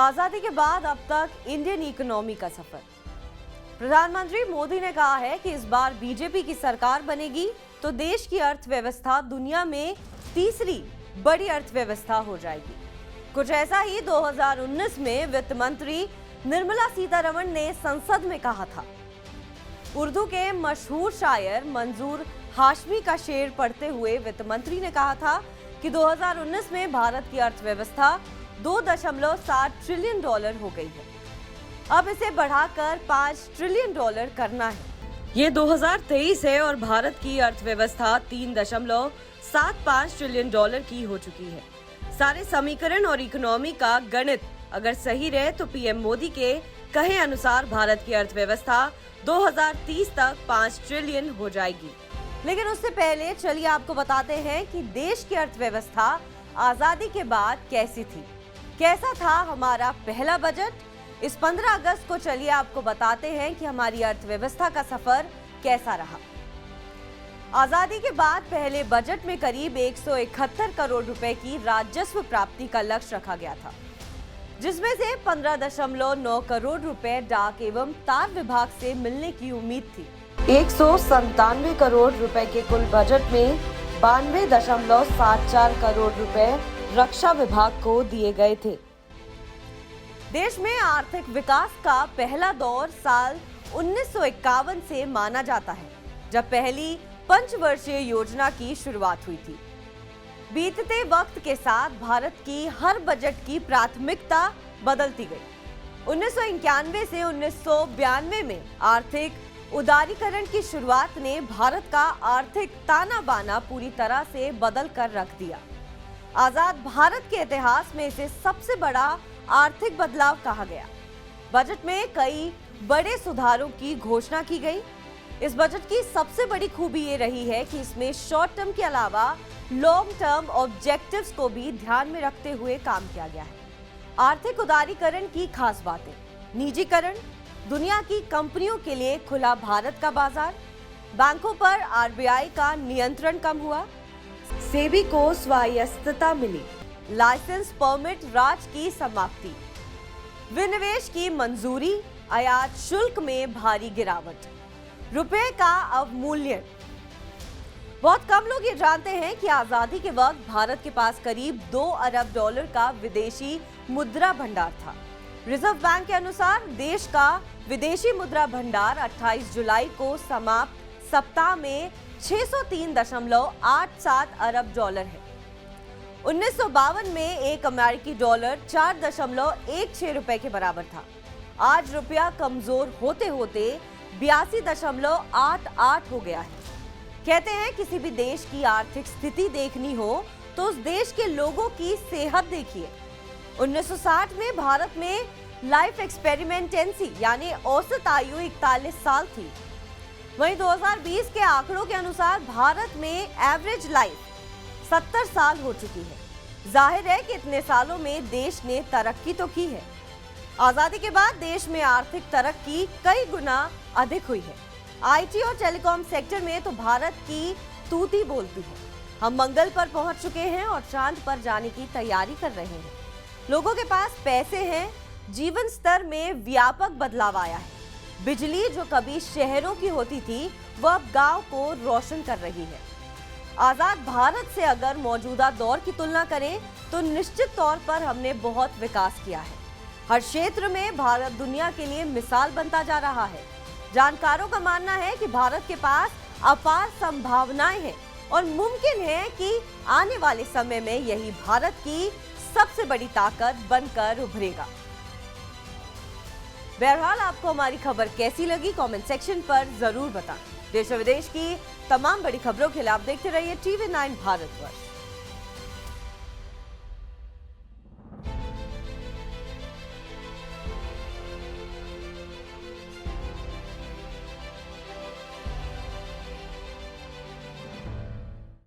आजादी के बाद अब तक इंडियन इकोनॉमी का सफर। प्रधानमंत्री मोदी ने कहा है कि इस बार बीजेपी की सरकार बनेगी तो देश की अर्थव्यवस्था दुनिया में तीसरी बड़ी अर्थव्यवस्था हो जाएगी। कुछ ऐसा ही 2019 में वित्त मंत्री निर्मला सीतारमण ने संसद में कहा था। उर्दू के मशहूर शायर मंजूर हाशमी का शेर पढ़ते हुए वित्त मंत्री ने कहा था कि 2019 में भारत की अर्थव्यवस्था 2.7 ट्रिलियन डॉलर हो गई है। अब इसे बढ़ाकर 5 ट्रिलियन डॉलर करना है। ये 2023 है और भारत की अर्थव्यवस्था 3.75 ट्रिलियन डॉलर की हो चुकी है। सारे समीकरण और इकोनॉमी का गणित अगर सही रहे तो पीएम मोदी के कहे अनुसार भारत की अर्थव्यवस्था 2030 तक 5 ट्रिलियन हो जाएगी। लेकिन उससे पहले चलिए आपको बताते हैं कि देश की अर्थव्यवस्था आजादी के बाद कैसी थी, कैसा था हमारा पहला बजट। इस 15 अगस्त को चलिए आपको बताते हैं कि हमारी अर्थव्यवस्था का सफर कैसा रहा। आजादी के बाद पहले बजट में करीब 171 करोड़ रुपए की राजस्व प्राप्ति का लक्ष्य रखा गया था, जिसमें से 15.9 करोड़ रुपए डाक एवं तार विभाग से मिलने की उम्मीद थी। 197 करोड़ रुपए के कुल बजट में 92.74 करोड़ रुपए रक्षा विभाग को दिए गए थे। देश में आर्थिक विकास का पहला दौर साल 1951 से माना जाता है, जब पहली पंचवर्षीय योजना की शुरुआत हुई थी। बीतते वक्त के साथ भारत की हर बजट की प्राथमिकता बदलती गई। 1991 से 1992 में आर्थिक उदारीकरण की शुरुआत ने भारत का आर्थिक ताना बाना पूरी तरह से बदल कर रख दिया। आजाद भारत के इतिहास में इसे सबसे बड़ा आर्थिक बदलाव कहा गया। बजट में कई बड़े सुधारों की घोषणा की गई। इस बजट की सबसे बड़ी खूबी ये रही है कि इसमें शॉर्ट टर्म के अलावा लॉन्ग टर्म ऑब्जेक्टिव्स को भी ध्यान में रखते हुए काम किया गया है। आर्थिक उदारीकरण की खास बातें: निजीकरण, दुनिया की कंपनियों के लिए खुला भारत का बाजार, बैंकों पर आरबीआई का नियंत्रण कम हुआ, सेबी को स्वायत्तता मिली, लाइसेंस परमिट राज की समाप्ति, विनिवेश की मंजूरी, आयात शुल्क में भारी गिरावट, रुपए का अवमूल्यन। बहुत कम लोग ये जानते हैं कि आजादी के वक्त भारत के पास करीब 2 अरब डॉलर का विदेशी मुद्रा भंडार था। रिजर्व बैंक के अनुसार देश का विदेशी मुद्रा भंडार 28 जुलाई को समाप्त सप्ताह में 603.87 अरब डॉलर है। 1952 में एक अमेरिकी डॉलर 4.16 रुपए के बराबर था। आज रुपया कमजोर होते होते 82.88 हो गया है। कहते हैं किसी भी देश की आर्थिक स्थिति देखनी हो तो उस देश के लोगों की सेहत देखिए। 1960 में भारत में लाइफ एक्सपेरिमेंटेंसी यानी औसत आयु 41 साल थी। वहीं 2020 के आंकड़ों के अनुसार भारत में एवरेज लाइफ 70 साल हो चुकी है। जाहिर है कि इतने सालों में देश ने तरक्की तो की है। आजादी के बाद देश में आर्थिक तरक्की कई गुना अधिक हुई है। आईटी और टेलीकॉम सेक्टर में तो भारत की तूती बोलती है। हम मंगल पर पहुंच चुके हैं और चांद पर जाने की तैयारी कर रहे हैं। लोगों के पास पैसे हैं, जीवन स्तर में व्यापक बदलाव आया है। बिजली जो कभी शहरों की होती थी वह अब गांव को रोशन कर रही है। आजाद भारत से अगर मौजूदा दौर की तुलना करें तो निश्चित तौर पर हमने बहुत विकास किया है। हर क्षेत्र में भारत दुनिया के लिए मिसाल बनता जा रहा है। जानकारों का मानना है कि भारत के पास अपार संभावनाएं हैं और मुमकिन है कि आने वाले समय में यही भारत की सबसे बड़ी ताकत बनकर उभरेगा। बहरहाल आपको हमारी खबर कैसी लगी कमेंट सेक्शन पर जरूर बताएं। देश और विदेश की तमाम बड़ी खबरों के लिए आप देखते रहिए TV9 भारतवर्ष।